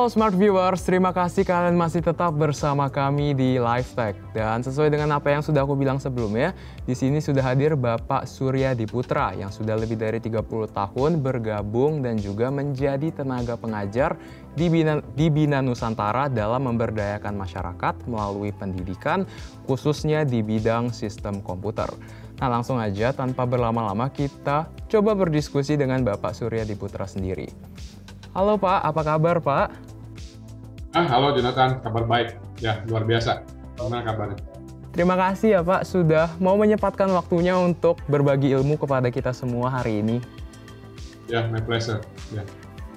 Halo Smart Viewers, terima kasih kalian masih tetap bersama kami di Live Tech. Dan sesuai dengan apa yang sudah aku bilang sebelumnya, di sini sudah hadir Bapak Surya Diputra yang sudah lebih dari 30 tahun bergabung dan juga menjadi tenaga pengajar di Bina Nusantara dalam memberdayakan masyarakat melalui pendidikan, khususnya di bidang sistem komputer. Nah, langsung aja tanpa berlama-lama kita coba berdiskusi dengan Bapak Surya Diputra sendiri. Halo Pak, apa kabar Pak? Halo Jonathan, kabar baik. Ya, luar biasa. Gimana kabarnya? Terima kasih ya Pak sudah mau menyempatkan waktunya untuk berbagi ilmu kepada kita semua hari ini. Ya, my pleasure. Ya.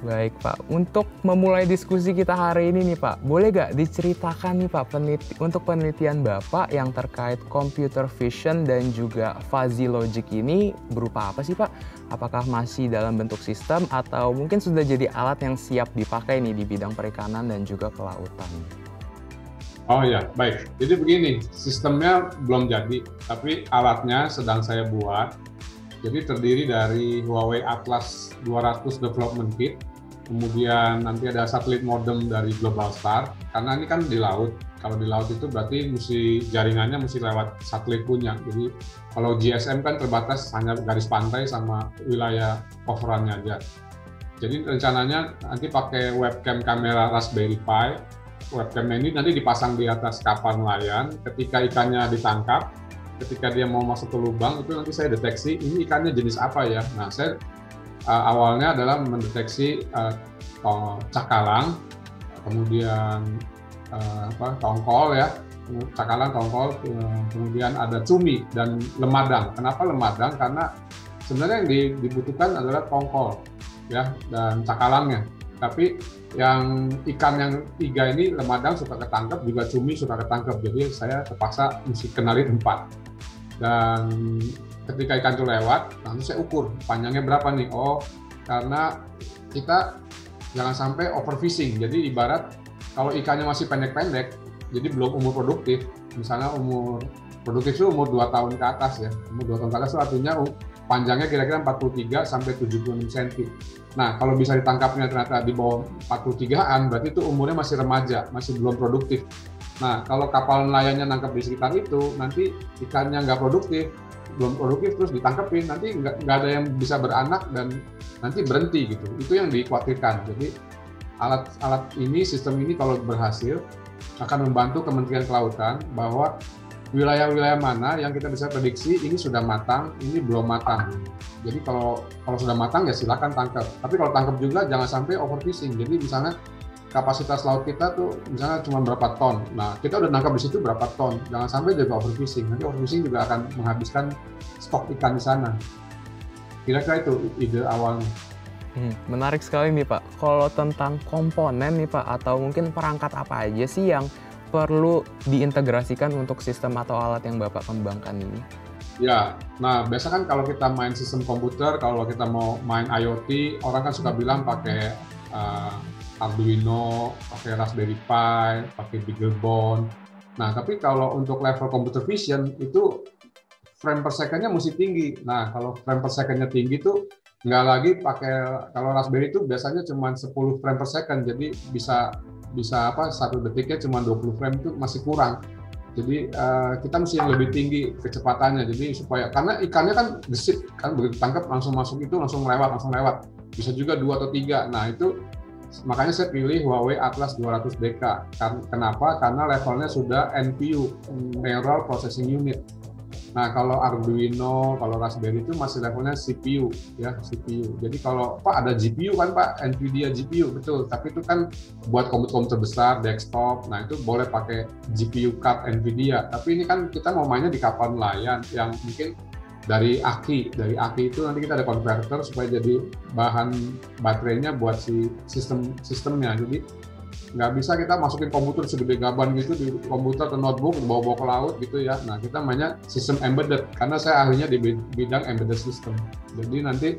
Baik Pak, untuk memulai diskusi kita hari ini nih Pak, boleh gak diceritakan nih Pak untuk penelitian Bapak yang terkait computer vision dan juga fuzzy logic ini berupa apa sih Pak? Apakah masih dalam bentuk sistem atau mungkin sudah jadi alat yang siap dipakai nih di bidang perikanan dan juga kelautan? Oh ya, baik. Jadi begini, sistemnya belum jadi, tapi alatnya sedang saya buat. Jadi terdiri dari Huawei Atlas 200 Development Kit, kemudian nanti ada satelit modem dari Globalstar, karena ini kan di laut. Kalau di laut itu berarti jaringannya mesti lewat satelit punya. Jadi kalau GSM kan terbatas hanya garis pantai sama wilayah coverannya aja. Jadi rencananya nanti pakai webcam kamera Raspberry Pi. Webcam ini nanti dipasang di atas kapal nelayan. Ketika ikannya ditangkap, ketika dia mau masuk ke lubang, itu nanti saya deteksi ini ikannya jenis apa ya. Nah, saya awalnya adalah mendeteksi cakalang, kemudian tongkol ya, cakalang, tongkol, kemudian ada cumi dan lemadang. Kenapa lemadang? Karena sebenarnya yang dibutuhkan adalah tongkol ya dan cakalangnya. Tapi yang ikan yang tiga ini lemadang suka ketangkep, juga cumi suka ketangkep. Jadi saya terpaksa mesti kenalin 4. Dan ketika ikan itu lewat, langsung saya ukur panjangnya berapa nih. Oh, karena kita jangan sampai overfishing. Jadi ibarat kalau ikannya masih pendek-pendek, jadi belum umur produktif. Misalnya umur produktif itu umur 2 tahun ke atas ya. Umur 2 tahun ke atas itu artinya panjangnya kira-kira 43 sampai 76 cm. Nah, kalau bisa ditangkapnya ternyata di bawah 43-an, berarti itu umurnya masih remaja, masih belum produktif. Nah, kalau kapal nelayannya nangkap di sekitar itu, nanti ikannya nggak produktif, belum produktif terus ditangkepin, nanti nggak ada yang bisa beranak dan nanti berhenti gitu. Itu yang dikhawatirkan. Jadi alat ini, sistem ini kalau berhasil akan membantu Kementerian Kelautan bahwa wilayah-wilayah mana yang kita bisa prediksi ini sudah matang, ini belum matang. Jadi kalau sudah matang ya silakan tangkap. Tapi kalau tangkap juga jangan sampai overfishing. Jadi misalnya kapasitas laut kita tuh misalnya cuma berapa ton. Nah, kita udah nangkap di situ berapa ton. Jangan sampai juga overfishing. Nanti overfishing juga akan menghabiskan stok ikan di sana. Kira-kira itu ide awalnya. Menarik sekali nih Pak. Kalau tentang komponen nih Pak, atau mungkin perangkat apa aja sih yang perlu diintegrasikan untuk sistem atau alat yang Bapak kembangkan ini? Ya, nah biasa kan kalau kita main sistem komputer, kalau kita mau main IoT, orang kan suka bilang pakai Arduino, pakai Raspberry Pi, pakai BeagleBone. Nah, tapi kalau untuk level computer vision itu frame per second-nya mesti tinggi. Nah, kalau frame per second-nya tinggi tuh nggak lagi pakai, kalau Raspberry itu biasanya cuma 10 frame per second, jadi bisa 1 detiknya cuma 20 frame itu masih kurang. Jadi kita mesti yang lebih tinggi kecepatannya. Jadi supaya, karena ikannya kan gesit kan, begitu tangkap langsung masuk itu langsung lewat. Bisa juga 2 atau 3. Nah itu makanya saya pilih Huawei Atlas 200 DK. Kenapa? Karena levelnya sudah NPU, Neural Processing Unit. Nah, kalau Arduino, kalau Raspberry itu masih levelnya CPU, ya CPU. Jadi kalau Pak ada GPU kan Pak, Nvidia GPU betul. Tapi itu kan buat komputer besar, desktop. Nah itu boleh pakai GPU card Nvidia. Tapi ini kan kita mau mainnya di kapal nelayan yang mungkin dari aki itu nanti kita ada konverter supaya jadi bahan baterainya buat si sistemnya. Jadi nggak bisa kita masukin komputer segede gaban gitu di komputer ke notebook, bawa-bawa ke laut gitu ya. Nah, kita mainnya sistem embedded, karena saya ahlinya di bidang embedded system. Jadi nanti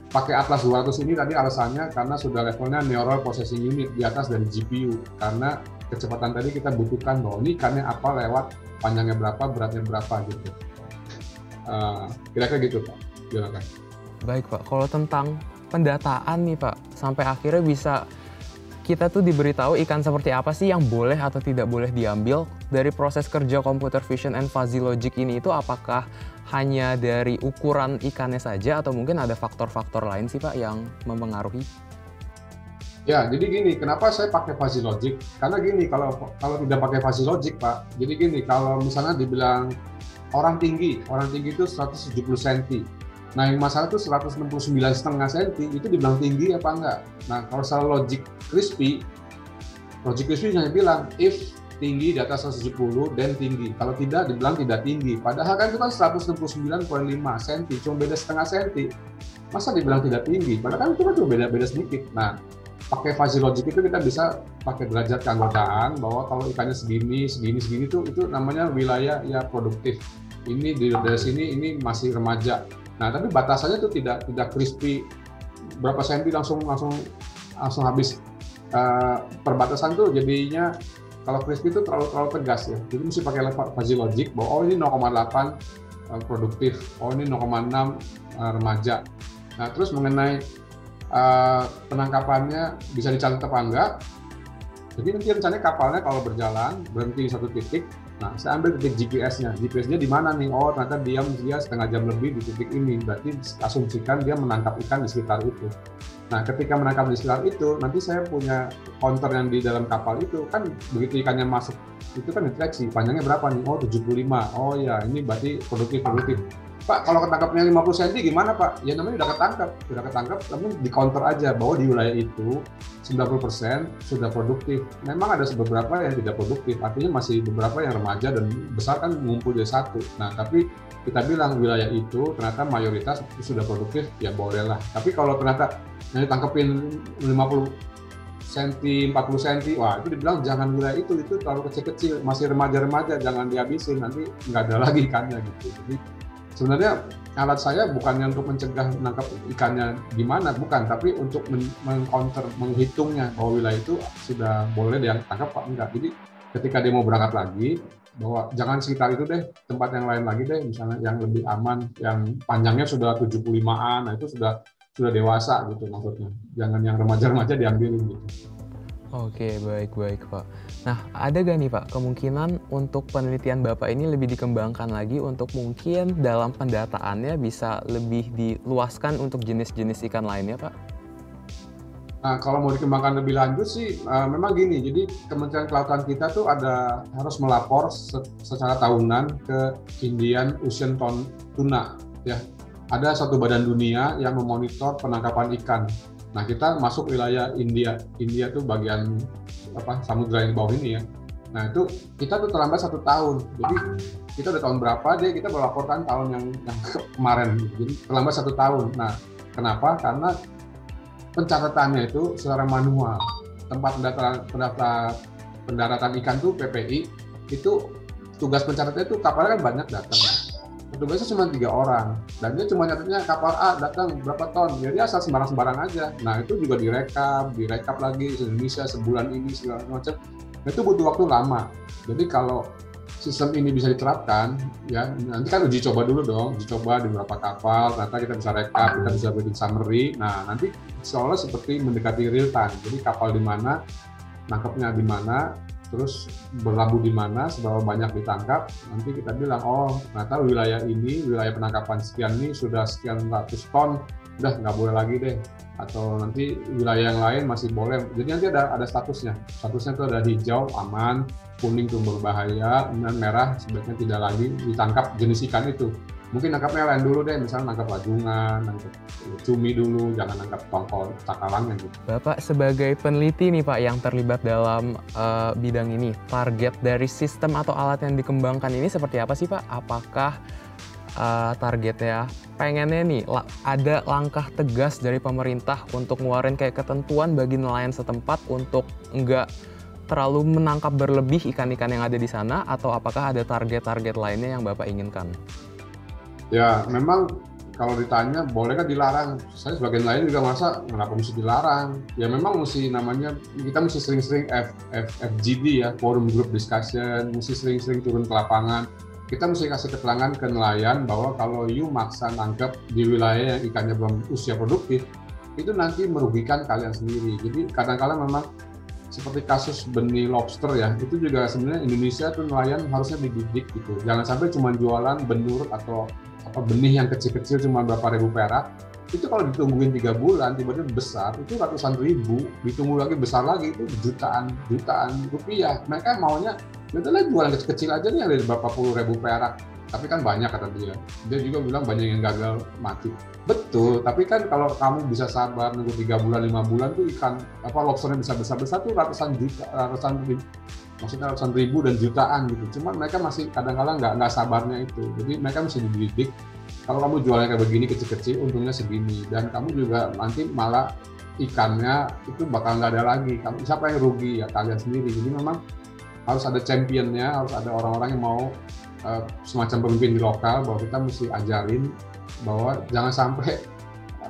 pakai Atlas 200 ini tadi alasannya karena sudah levelnya Neural Processing Unit di atas dari GPU. Karena kecepatan tadi kita butuhkan bahwa ini ikannya apa lewat, panjangnya berapa, beratnya berapa gitu. Kira-kira gitu Pak. Baik Pak, kalau tentang pendataan nih Pak, sampai akhirnya bisa kita tuh diberitahu ikan seperti apa sih yang boleh atau tidak boleh diambil dari proses kerja computer vision and fuzzy logic ini itu apakah hanya dari ukuran ikannya saja atau mungkin ada faktor-faktor lain sih Pak yang mempengaruhi? Ya, jadi gini, kenapa saya pakai fuzzy logic? Karena gini, kalau tidak pakai fuzzy logic, Pak, jadi gini, kalau misalnya dibilang orang tinggi itu 170 cm. Nah, yang masalah itu 169,5 cm, itu dibilang tinggi apa enggak? Nah, kalau secara logic crispy hanya bilang, if tinggi di atas 170, dan tinggi. Kalau tidak, dibilang tidak tinggi. Padahal kan itu kan 169,5 cm, cuma beda setengah senti. Masa dibilang tidak tinggi? Padahal kan itu kan cuma beda sedikit. Nah, pakai fuzzy logic itu kita bisa pakai derajat keanggotaan bahwa kalau ikannya segini itu namanya wilayah ya produktif. Ini dari sini ini masih remaja. Nah, tapi batasannya itu tidak crispy berapa senti langsung habis. Perbatasan tuh jadinya kalau crispy itu terlalu tegas ya. Jadi mesti pakai fuzzy logic bahwa oh ini 0,8 produktif, oh ini 0,6 remaja. Nah, terus mengenai penangkapannya bisa dicatat apa enggak. Jadi nanti rencananya kapalnya kalau berjalan berhenti di satu titik, nah saya ambil titik GPS-nya. GPS-nya di mana nih? Oh ternyata dia setengah jam lebih di titik ini. Berarti asumsikan dia menangkap ikan di sekitar itu. Nah ketika menangkap di sekitar itu, nanti saya punya counter yang di dalam kapal itu kan begitu ikannya masuk itu kan deteksi panjangnya berapa nih? Oh 75. Oh ya ini berarti produktif. Pak, kalau ketangkapnya 50 cm gimana Pak? Ya namanya udah ketangkap, tapi di counter aja bahwa di wilayah itu 90% sudah produktif. Memang ada beberapa yang tidak produktif, artinya masih beberapa yang remaja dan besar kan ngumpul jadi satu. Nah, tapi kita bilang wilayah itu ternyata mayoritas sudah produktif, ya bolehlah. Tapi kalau ternyata yang ditangkepin 50 cm, 40 cm, wah itu dibilang jangan wilayah itu terlalu kecil-kecil, masih remaja-remaja, jangan dihabisin, nanti nggak ada lagi ikannya gitu. Jadi sebenarnya alat saya bukannya untuk mencegah menangkap ikannya gimana, bukan, tapi untuk mengcounter, menghitungnya bahwa wilayah itu sudah boleh dia tangkap apa enggak. Jadi ketika dia mau berangkat lagi, bahwa jangan sekitar itu deh, tempat yang lain lagi deh, misalnya yang lebih aman, yang panjangnya sudah 75-an, nah itu sudah dewasa gitu maksudnya. Jangan yang remaja-remaja diambilin gitu. Oke, baik Pak. Nah, ada gak nih Pak kemungkinan untuk penelitian Bapak ini lebih dikembangkan lagi untuk mungkin dalam pendataannya bisa lebih diluaskan untuk jenis-jenis ikan lainnya Pak? Nah, kalau mau dikembangkan lebih lanjut sih, memang gini, jadi Kementerian Kelautan kita tuh harus melapor secara tahunan ke Indian Ocean Tuna, ya. Ada satu badan dunia yang memonitor penangkapan ikan. Nah, kita masuk wilayah India tuh bagian samudra yang di bawah ini ya. Nah, itu kita tuh terlambat 1 tahun. Jadi kita udah tahun berapa deh kita melaporkan tahun yang kemarin. Jadi terlambat 1 tahun. Nah, kenapa? Karena pencatatannya itu secara manual. Tempat pendaratan ikan tuh PPI itu tugas pencatatannya itu kapalnya kan banyak datang. Petugasnya cuma 3 orang, dan dia cuma nyatetnya kapal A datang berapa ton, jadi asal sembarang aja. Nah itu juga direkap lagi Indonesia sebulan ini segala macam. Nah, itu butuh waktu lama. Jadi kalau sistem ini bisa diterapkan, ya nanti kan uji coba dulu dong, uji coba di beberapa kapal, ternyata kita bisa rekap, kita bisa bikin summary. Nah nanti seolah seperti mendekati real time. Jadi kapal di mana, nangkepnya di mana, terus berlabuh di mana, seberapa banyak ditangkap, nanti kita bilang, oh ternyata wilayah penangkapan sekian ini sudah sekian ratus ton, udah nggak boleh lagi deh. Atau nanti wilayah yang lain masih boleh. Jadi nanti ada statusnya itu ada hijau, aman, kuning itu berbahaya, dan merah sebaiknya tidak lagi ditangkap jenis ikan itu. Mungkin nangkapnya lain dulu deh, misalnya nangkap lajungan, nangkap cumi dulu, jangan nangkap tongkol cakalangnya gitu. Bapak sebagai peneliti nih Pak yang terlibat dalam bidang ini, target dari sistem atau alat yang dikembangkan ini seperti apa sih Pak? Apakah targetnya pengennya nih ada langkah tegas dari pemerintah untuk ngeluarin kayak ketentuan bagi nelayan setempat untuk nggak terlalu menangkap berlebih ikan-ikan yang ada di sana, atau apakah ada target-target lainnya yang Bapak inginkan? Ya, memang kalau ditanya boleh kan dilarang. Saya sebagai nelayan juga merasa kenapa mesti dilarang. Ya memang kita mesti sering-sering FGD ya, forum group discussion, mesti sering-sering turun ke lapangan. Kita mesti kasih keterangan ke nelayan bahwa kalau you maksa nangkep di wilayah yang ikannya belum usia produktif, itu nanti merugikan kalian sendiri. Jadi kadang-kadang memang seperti kasus benih lobster ya, itu juga sebenarnya Indonesia tuh nelayan harusnya dididik gitu. Jangan sampai cuma jualan benur atau benih yang kecil-kecil cuma berapa ribu perak. Itu kalau ditungguin 3 bulan tiba-tiba besar, itu ratusan ribu, ditunggu lagi besar lagi itu jutaan rupiah. Mereka maunya udahlah jualan kecil-kecil aja nih, ada berapa puluh ribu perak. Tapi kan banyak kata dia. Dia juga bilang banyak yang gagal mati. Betul, tapi kan kalau kamu bisa sabar nunggu 3 bulan, 5 bulan tuh ikan lobsternya bisa besar-besar tuh ratusan ribu dan jutaan gitu. Cuman mereka masih kadang-kadang nggak sabarnya itu. Jadi mereka mesti dididik. Kalau kamu jualnya kayak begini kecil-kecil, untungnya segini. Dan kamu juga nanti malah ikannya itu bakal nggak ada lagi. Siapa yang rugi? Ya kalian sendiri. Jadi memang harus ada championnya, harus ada orang-orang yang mau semacam pemimpin di lokal, bahwa kita mesti ajarin bahwa jangan sampai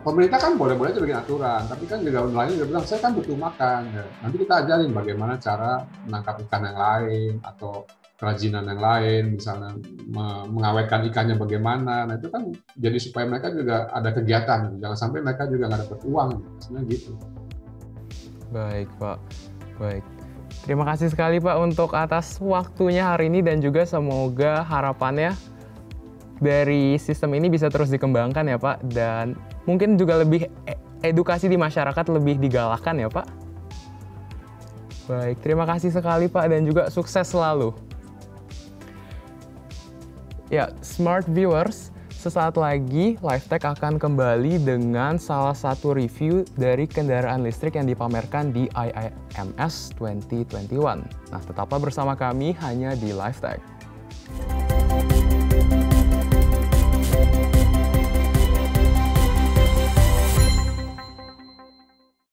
pemerintah kan boleh-boleh aja bikin aturan, tapi kan juga nelayan juga bilang saya kan butuh makan. Ya. Nanti kita ajarin bagaimana cara menangkap ikan yang lain atau kerajinan yang lain, misalnya mengawetkan ikannya bagaimana. Nah itu kan jadi supaya mereka juga ada kegiatan, jangan sampai mereka juga nggak dapat uang, sebenarnya gitu. Baik Pak, baik. Terima kasih sekali Pak untuk atas waktunya hari ini dan juga semoga harapannya dari sistem ini bisa terus dikembangkan ya Pak, dan mungkin juga lebih edukasi di masyarakat lebih digalakkan ya Pak. Baik, terima kasih sekali Pak dan juga sukses selalu. Ya, smart viewers, sesaat lagi LiveTech akan kembali dengan salah satu review dari kendaraan listrik yang dipamerkan di IIMS 2021. Nah, tetaplah bersama kami hanya di LiveTech.